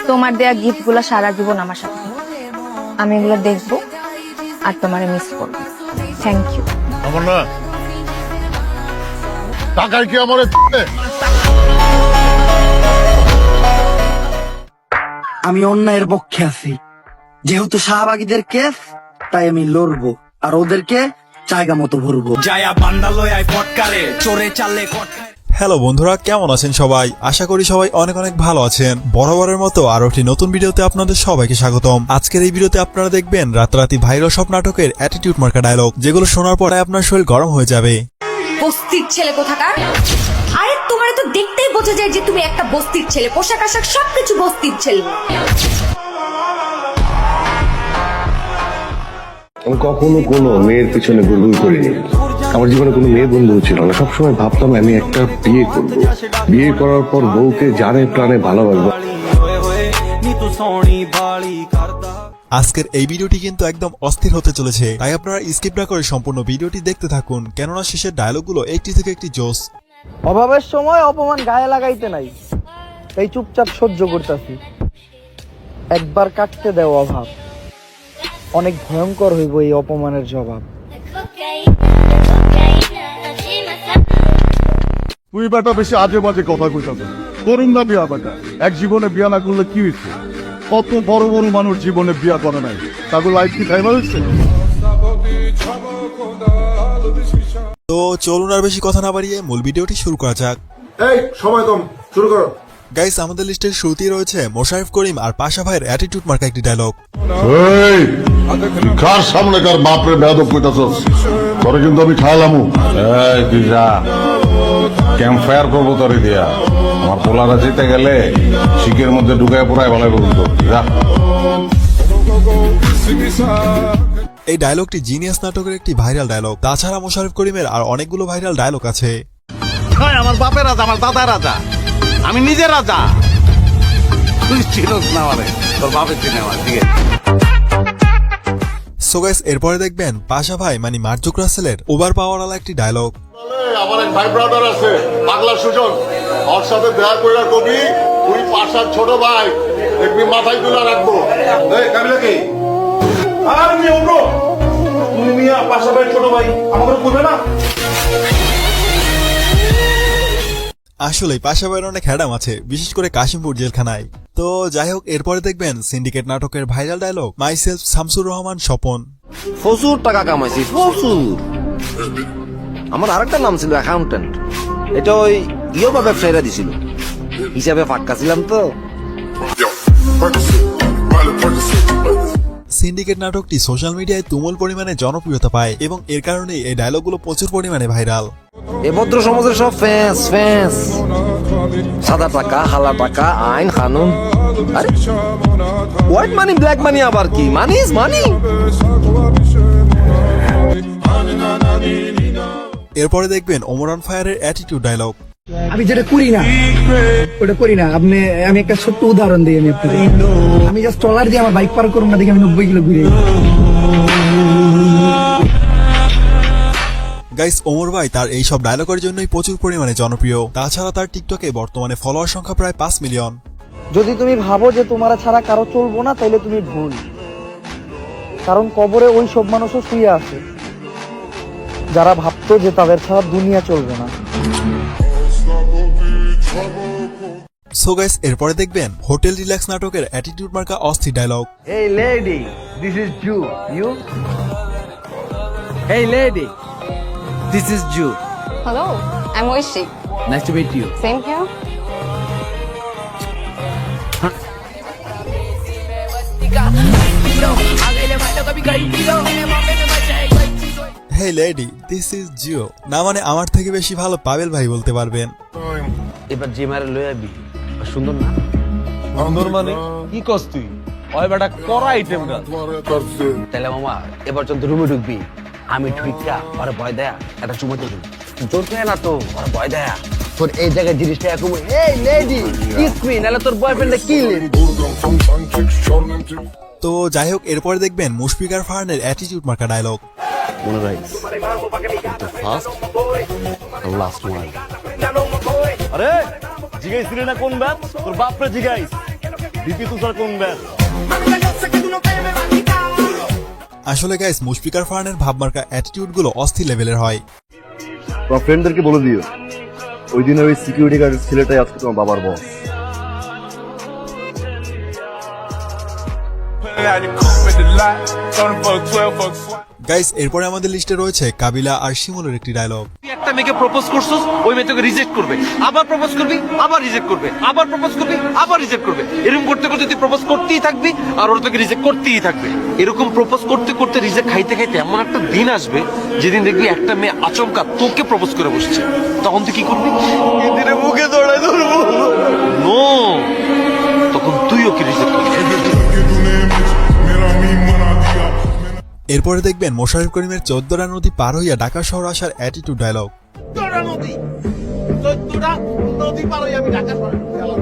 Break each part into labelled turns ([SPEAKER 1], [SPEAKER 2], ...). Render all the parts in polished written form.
[SPEAKER 1] তোমার দেয়া গিফট গুলা সারা জীবন আমার সাথে থাকবে। আমি এগুলো দেখবো আর তোমারে মিস করবো। Thank you.
[SPEAKER 2] আমার না টাকায় কি আমার
[SPEAKER 3] আমি অন্যায়ের পক্ষে আছি, যেহেতু শাহবাগীদের কেস তাই আমি লড়বো আর ওদেরকে জায়গা মতো ভরবো।
[SPEAKER 4] হ্যালো বন্ধুরা, কেমন আছেন সবাই? আশা করি সবাই অনেক অনেক ভালো আছেন। বরাবরের মতো আরো একটি নতুন ভিডিওতে আপনাদের সবাইকে স্বাগতম। আজকের এই ভিডিওতে আপনারা দেখবেন রাতারাতি ভাইরাল সব নাটকের অ্যাটিটিউড মার্কা ডায়লগ, যেগুলো শোনার পরে আপনার শরীর গরম হয়ে যাবে।
[SPEAKER 5] বস্তির ছেলে কোথাকার! আরে তোমার তো দেখতেই বোঝা যায় যে তুমি একটা বস্তির ছেলে, পোশাক আশাক সবকিছু বস্তির ছেলে।
[SPEAKER 6] আমি কখনো কোনো মেয়ের পিছনে গুলগুল করিনি। আমার জীবনে কোনো মেয়ে বন্ধু ছিল না। সবসময় ভাবতাম আমি একটা বিয়ে করব, বিয়ে করার পর বউকে জানে প্রাণে ভালোবাসবো।
[SPEAKER 4] আজকের এই ভিডিওটি কিন্তু একদম অস্থির হতে চলেছে, তাই আপনারা স্কিপ না করে সম্পূর্ণ ভিডিওটি দেখতে থাকুন, কেননা শেষের ডায়লগগুলো একটি থেকে একটি জোস।
[SPEAKER 3] অভাবের সময় অপমান গায়ে লাগাইতে নাই, তাই চুপচাপ সহ্য করতেছি। একবার কাটতে দেও অভাব, অনেক ভয়ঙ্কর হইব এই অপমানের জবাব।
[SPEAKER 2] তুই বেটা বেশি আজে বাজে কথা কইতাছ। করুন না বিয়া বেটা, এক জীবনে বিয়া না করলে কি হয়েছে? কত বড় বড় মানুষ জীবনে বিয়া করে নাই, তাকে লাইফ কি টাইম হয়েছে?
[SPEAKER 4] তো চলুন আর বেশি কথা না বাড়িয়ে মূল ভিডিওটি শুরু করা যাক।
[SPEAKER 2] এই সময় কম, শুরু করো।
[SPEAKER 4] গাইস, আমাদের লিস্টের শুরুতেই রয়েছে মোশাররফ করিম আর পাশা ভাইয়ের অ্যাটিটিউড মার্কা একটি ডায়লগ।
[SPEAKER 2] এই কার সামনে কার বাপরে বেয়াদব কইতাছস? তোরে কিন্তু আমি খাইলামু।
[SPEAKER 7] এই তুই যা, ক্যাম্প ফায়ার করবো তোরে দিয়া। আমার পোলারা যেতে গেলে শিকের মধ্যে ঢুকায় পুরাই ভালো করবো। যা।
[SPEAKER 4] এই ডায়লগটি জিনিয়াস নাটকের একটি ভাইরাল ডায়লগ। তাছাড়া মোশাররফ করিমের আর অনেকগুলো ভাইরাল ডায়লগ আছে।
[SPEAKER 8] আমার বাপের রাজা, আমার দাদা রাজা, আমি নিজে রাজা। তুই চিনোস না মানে, তোর বাপের চিনে আমার। ঠিক আছে।
[SPEAKER 4] সো গাইস, এরপরে দেখবেন পাশা ভাই মানে মার্জুক রাসেলের ওভার পাওয়ারওয়ালা একটি ডায়লগ।
[SPEAKER 2] আমার এক ভাই ব্রাদার আছে পাগলা সুজন, ওর সাথে দেখা কইরা কবি তুই পাশার ছোট ভাই, দেখবি মাথায় তুলা রাখবো। এই কাবিলা কি আর মি ওগো, তুমি মিয়া পাশা ভাই ছোট ভাই আমাকে কইবে না?
[SPEAKER 4] আসলে পাশা ভাইয়ের অনেক হ্যাডাম আছে, বিশেষ করে কাশিমপুর জেলখানায়। তো যাই হোক, এরপরে দেখবেন সিন্ডিকেট নাটকের viral dialogue myself Shamsur Rahman Swapan.
[SPEAKER 8] প্রচুর টাকা কামাইছি, প্রচুর। আমার আরেকটা নাম ছিল অ্যাকাউন্টেন্ট, এটা ওই ইয়োবা ব্যবসায়ীরা দিছিল, হিসাবে ফাঁকা ছিলাম তো।
[SPEAKER 4] সিন্ডিকেট নাটকটি সোশ্যাল মিডিয়ায় তুমুল পরিমাণে জনপ্রিয়তা পায় এবং এর কারণেই এই ডায়লগগুলো প্রচুর পরিমাণে ভাইরাল।
[SPEAKER 8] এ ভদ্র সমাজের সব ফ্যান্স ফ্যান্স, সাদা টাকা, হালা টাকা, আইন কানুন। আরে হোয়াইট মানি ব্ল্যাক মানি আবার কি? Money is money.
[SPEAKER 4] এরপরে দেখবেন ওমরান ফায়ারের অ্যাটিটিউড ডায়লগ।
[SPEAKER 3] আমি যেটা করি না ওটা করি না। আমি একটা ছোট্ট উদাহরণ দিই আমি আপনাকে। আমি জাস্ট ট্রলার দিয়ে আমার বাইক পার করুন না দেখে আমি 90 কিলো ঘুরে।
[SPEAKER 4] গাইস, ওমর ভাই তার এই সব ডায়লগের জন্যই প্রচুর পরিমাণে জনপ্রিয়। তাছাড়া তার টিকটকে বর্তমানে ফলোয়ার সংখ্যা প্রায় 5 মিলিয়ন।
[SPEAKER 3] যদি তুমি ভাবো যে তোমারা ছাড়া কারো চলবো না, তাইলে তুমি ভুল। কারণ কবরে ওই সব মানুষও শুয়ে আছে যারা ভাবতো যে তাদের ছাড়া দুনিয়া চলবে না।
[SPEAKER 4] সো গাইস, এরপরে দেখবেন হোটেল রিল্যাক্স নাটকের অ্যাটিটিউড মার্কা অস্থির dialogue.
[SPEAKER 3] Hey lady, this is Jew. You? Hey lady, this is Jew.
[SPEAKER 1] Hello, I'm Oishi.
[SPEAKER 3] Nice to meet you.
[SPEAKER 1] Same here.
[SPEAKER 4] Hey lady, this is Jio. না মানে আমার থেকে বেশি ভালো পাবেল ভাই বলতে পারবেন।
[SPEAKER 8] এবার যে মারে লয়ে আবি, সুন্দর না?
[SPEAKER 9] সুন্দর মানে কি কস তুই? ওই বেটা করা আইটেম গান।
[SPEAKER 8] তাহলে মামা এবার যখন রুমে ঢুকবি, আমি ঢুকা ওরে ভয় দেয়া একটা চুমো দেবো। জোর করে না তো, ওরে ভয় দেয়া তোর এই জায়গায় জিনিসটা এরকম, এই লেডি কিস মি, নাহলে তোর বয়ফ্রেন্ডে কিল।
[SPEAKER 4] তো যাই হোক, এরপরে দেখবেন মুশফিকার ফারহানের অ্যাটিটিউড মার্কা ডায়লগ।
[SPEAKER 8] মনে রাখিস, ফার্স্ট লাস্ট ওয়ান।
[SPEAKER 9] আরে জিগাইছিলি না কোন ব্যাচ? তোর বাপরে জিগাইস।
[SPEAKER 2] বিপি তুষার কোন ব্যাস
[SPEAKER 4] আসলে গাইস মুশফিকার ফারহানের ভাবমার্কা অ্যাটিটিউড গুলো অস্থির লেভেলের হয়।
[SPEAKER 6] তোমার ফ্রেন্ডদেরকে বলে দিও ওই দিন ওই সিকিউরিটি গার্ডের ছেলেটাই আজকে তোমার বাবার বস।
[SPEAKER 4] গাইস এরপরে আমাদের লিস্টে রয়েছে কাবিলা আর শিমুলের একটি ডায়লগ।
[SPEAKER 9] তুই একটা মেয়েকে প্রপোজ করছিস, ওই মেয়ে তোকে রিজেক্ট করবে, আবার প্রপোজ করবি, আবার রিজেক্ট করবে, আবার প্রপোজ করবি, আবার রিজেক্ট করবে। এরকম করতে করতে তুই প্রপোজ করতেই থাকবি আর ওর তোকে রিজেক্ট করতেই থাকবে। এরকম প্রপোজ করতে করতে রিজেক্ট খাইতে খাইতে এমন একটা দিন আসবে যেদিন দেখবি একটা মেয়ে আচমকা তোকে প্রপোজ করে বসছে। তখন তুই কি করবি? এদিনে মুখে জড়াই ধরবো। নো, তখন তুই ওকে রিজেক্ট করবি।
[SPEAKER 4] এরপরে দেখবেন মোশাররফ করিমের 14টা নদী পার হইয়া ঢাকা শহর আসার অ্যাটিটিউড ডায়লগ।
[SPEAKER 9] 14টা নদী পার হইয়া আমি ঢাকা শহরে ঢুকতে গেলাম।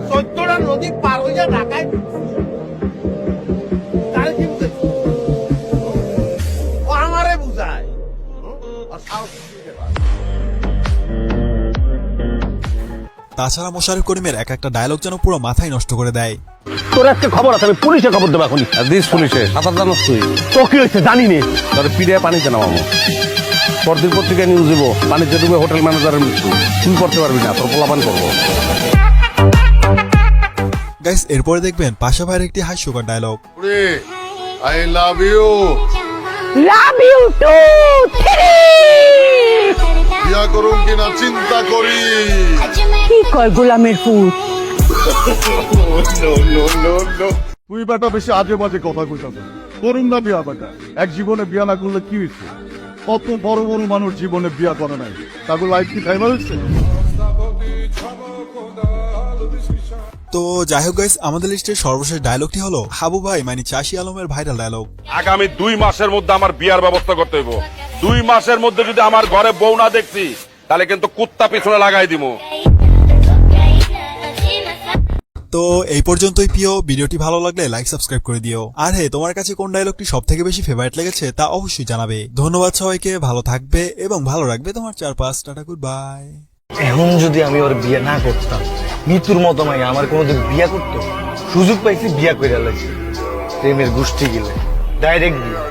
[SPEAKER 9] 14টা নদী পার হইয়া ঢাকায় তারে কি বুঝাইছে? ও আমারে বুঝায়। আর সাহস দিতে পারে।
[SPEAKER 4] তাছাড়া মোশাররফ করিমের এক একটা ডায়লগ যেন পুরো মাথায় নষ্ট করে দেয়।
[SPEAKER 8] তোর একটা খবর আছে, আমি পুলিশে খবর দেবো এখনই। দিস পুলিশে সাঁতার জানোস তুই? তো কি হয়েছে জানি নে, তোর পিড়িয়ে পানিতে নামাবো। পরদিন পত্রিকায় নিউজ দিব, পানিতে ডুবে হোটেল ম্যানেজারের মৃত্যু। তুই করতে পারবি না, তোর পোলাপান করবো।
[SPEAKER 4] গাইস এরপরে দেখবেন পাশা ভাইয়ের একটি হাস্যকর dialogue.
[SPEAKER 2] I love you.
[SPEAKER 5] Love you too.
[SPEAKER 2] বিয়া করুন কিনা চিন্তা করি।
[SPEAKER 5] কি কয় গোলামের পুত?
[SPEAKER 2] তুই বেটা বেশি আজে বাজে কথা কইতাছ। করুন না বিয়া বেটা। এক জীবনে বিয়া না করলে কি হইছে? কত বড় বড় মানুষ জীবনে বিয়া করে নাই, তাদের লাইফ কি টাইম হয়েছে?
[SPEAKER 4] তো যাই হোক গাইস, আমাদের লিস্টের সর্বশেষ ডায়লগটি হলো হাবু ভাই মানে চাষি আলমের ভাইরাল ডায়লগ।
[SPEAKER 7] আগামী 2 মাসের মধ্যে আমার বিয়ার ব্যবস্থা করতে হইব। 2 মাসের মধ্যে যদি আমার ঘরে বউ না দেখছি তাহলে কিন্তু কুত্তা পিছনে লাগাই দিব।
[SPEAKER 4] তো এই পর্যন্তই প্রিয়, ভিডিওটি ভালো লাগলে লাইক সাবস্ক্রাইব করে দিও। আর হ্যাঁ, তোমার কাছে কোন ডায়লগটি সব থেকে বেশি ফেভারিট লেগেছে তা অবশ্যই জানাবে। ধন্যবাদ সবাইকে, ভালো থাকবে এবং ভালো রাখবে তোমার চারপাশ। Tata, good bye.
[SPEAKER 3] এখন যদি আমি ওর বিয়ে না করতাম, মৃত্যুর মতো মাই আমার কোনোদিন বিয়া করতো? সুযোগ পাইছি, বিয়া করে লাগছে। প্রেমের গোষ্ঠী গেলে ডাইরেক্ট বিয়ে।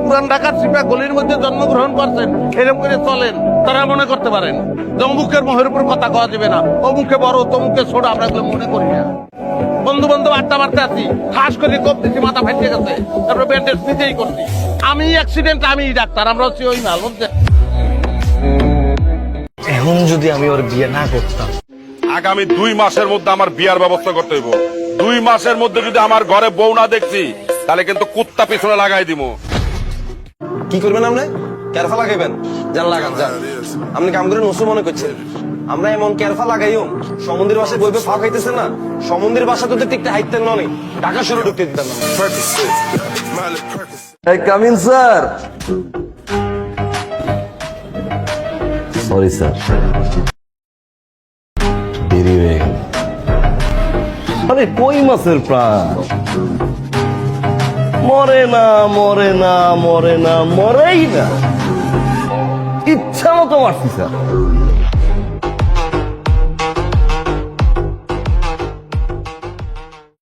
[SPEAKER 9] পুরান ঢাকার সিপা গলির মধ্যে জন্মগ্রহণ করছেন, এরকম করে চলেন। তারা মনে করতে পারেন যে অমুকের মুখের উপর কথা কওয়া যাবে না, অমুকে বড় তমুকে ছোট, আমরা এগুলো মনে করি না। বন্ধু বান্ধব আড্ডা মারতে আছি, ঠাস করে কোপ দিচ্ছি, মাথা ফাটিয়ে গেছে, তারপরে ব্যান্ডেজ নিজেই করছি। আমি অ্যাক্সিডেন্ট, আমি ডাক্তার, আমরা হচ্ছি ওই মাল বলতে।
[SPEAKER 3] এখন যদি আমি ওর বিয়ে না করতাম,
[SPEAKER 7] আগামী 2 মাসের মধ্যে আমার বিয়ার ব্যবস্থা করতে হইব। 2 মাসের মধ্যে যদি আমার ঘরে বউ না দেখছি তাহলে কিন্তু কুত্তা পিছনে লাগাই দিব।
[SPEAKER 10] কি করবেন আপনি? ক্যারফা লাগাইবেন? যান লাগান, যান। আপনি কাম করে নসু মনে করছেন? আমরা এমন ক্যারফা লাগাইও সমুদ্রের বাসায় বইবে ফাঁক খাইতেছে না, সমুদ্রের বাসা তো টিকতে হাইতেন নয়, ঢাকা শহরে ঢুকতে দিতেন না।
[SPEAKER 8] Come in sir. Sorry sir, দেরি হয়ে গেল। আরে কই মাছের প্রাণ মরে না, মরে না, মরে না, মরেই না। ইচ্ছা মতো মারছি স্যার।